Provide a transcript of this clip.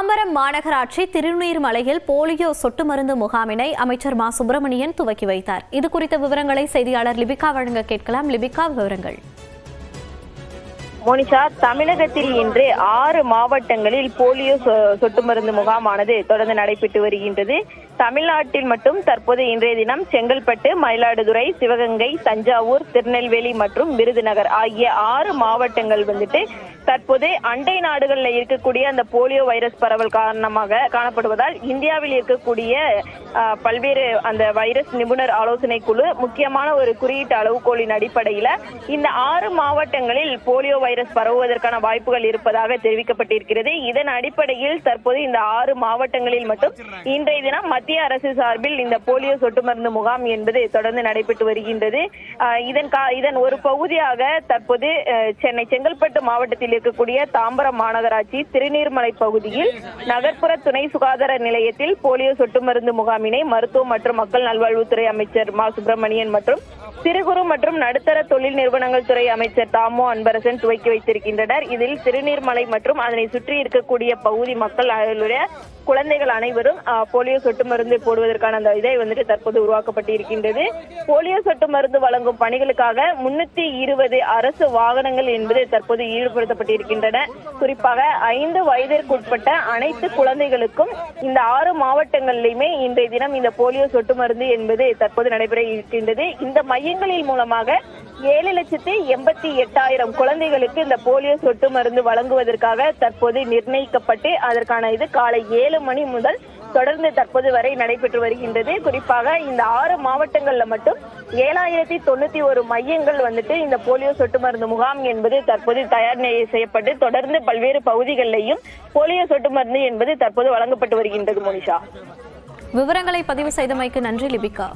தாம்பரம் மாநகராட்சி திருநீர்மலையில் போலியோ சொட்டு மருந்து முகாமினை அமைச்சர் மா சுப்பிரமணியன் துவக்கி வைத்தார். இது குறித்த விவரங்களை செய்தியாளர் லிபிகா வழங்க கேட்கலாம். லிபிகா, விவரங்கள். மோனிஷா, தமிழகத்தில் இன்று 6 மாவட்டங்களில் போலியோ சொட்டு மருந்து முகாமானது தொடர்ந்து நடைபெற்று வருகின்றது. தமிழ்நாட்டில் மட்டும் தற்போது இன்றைய தினம் செங்கல்பட்டு, மயிலாடுதுறை, சிவகங்கை, தஞ்சாவூர், திருநெல்வேலி மற்றும் விருதுநகர் ஆகிய 6 மாவட்டங்கள் தற்போது அண்டை நாடுகளில் இருக்கக்கூடிய அந்த போலியோ வைரஸ் பரவல் காரணமாக காணப்படுவதால் இந்தியாவில் இருக்கக்கூடிய பல்வேறு அந்த வைரஸ் நிபுணர் ஆலோசனை குழு முக்கியமான ஒரு குறியீட்டு அளவுகோலின் அடிப்படையில் இந்த 6 மாவட்டங்களில் போலியோ வைரஸ் பரவுவதற்கான வாய்ப்புகள் இருப்பதாக தெரிவிக்கப்பட்டிருக்கிறது. இதன் அடிப்படையில் தற்போது இந்த 6 மாவட்டங்களில் மட்டும் இன்றைய தினம் மத்திய அரசு சார்பில் இந்த போலியோ சொட்டு மருந்து முகாம் என்பது தொடர்ந்து நடைபெற்று வருகின்றது. இதன் ஒரு பகுதியாக தற்போது சென்னை செங்கல்பட்டு மாவட்டத்தில் இருக்கக்கூடிய தாம்பரம் மாநகராட்சி திருநீர்மலை பகுதியில் நகர்ப்புற துணை சுகாதார நிலையத்தில் போலியோ சொட்டு மருந்து முகாமினை மருத்துவ மற்றும் மக்கள் நல்வாழ்வுத்துறை அமைச்சர் மா சுப்பிரமணியன் மற்றும் சிறு குறு மற்றும் நடுத்தர தொழில் நிறுவனங்கள் துறை அமைச்சர் தாமோ அன்பரசன் துவக்கி வைத்திருக்கின்றனர். இதில் திருநீர்மலை மற்றும் அதனை சுற்றி இருக்கக்கூடிய பகுதி மக்கள் குழந்தைகள் அனைவரும் போலியோ சொட்டு மருந்து போடுவதற்கான அந்த இதை தற்போது உருவாக்கப்பட்டிருக்கின்றது. போலியோ சொட்டு மருந்து வழங்கும் பணிகளுக்காக 320 அரசு வாகனங்கள் என்பது தற்போது ஈடுபடுத்தப்பட்டிருக்கின்றன. குறிப்பாக 5 வயதிற்குட்பட்ட அனைத்து குழந்தைகளுக்கும் இந்த 6 மாவட்டங்களிலுமே இன்றைய தினம் இந்த போலியோ சொட்டு மருந்து என்பது தற்போது நடைபெற இருக்கின்றது. இந்த மையங்களின் மூலமாக 7,88,000 குழந்தைகளுக்கு இந்த போலியோ சொட்டு மருந்து வழங்குவதற்காக தற்போது நிர்ணயிக்கப்பட்டு அதற்கான இது காலை 7 மணி முதல் தொடர்ந்து தற்போது வரை நடைபெற்று வருகின்றது. குறிப்பாக இந்த 6 மாவட்டங்கள்ல மட்டும் 7,091 மையங்கள் இந்த போலியோ சொட்டு மருந்து முகாம் என்பது தற்போது தயார் செய்யப்பட்டு தொடர்ந்து பல்வேறு பகுதிகளிலேயும் போலியோ சொட்டு மருந்து என்பது தற்போது வழங்கப்பட்டு வருகின்றது. மோனிஷா, விவரங்களை பதிவு செய்தமைக்கு நன்றி லிபிகா.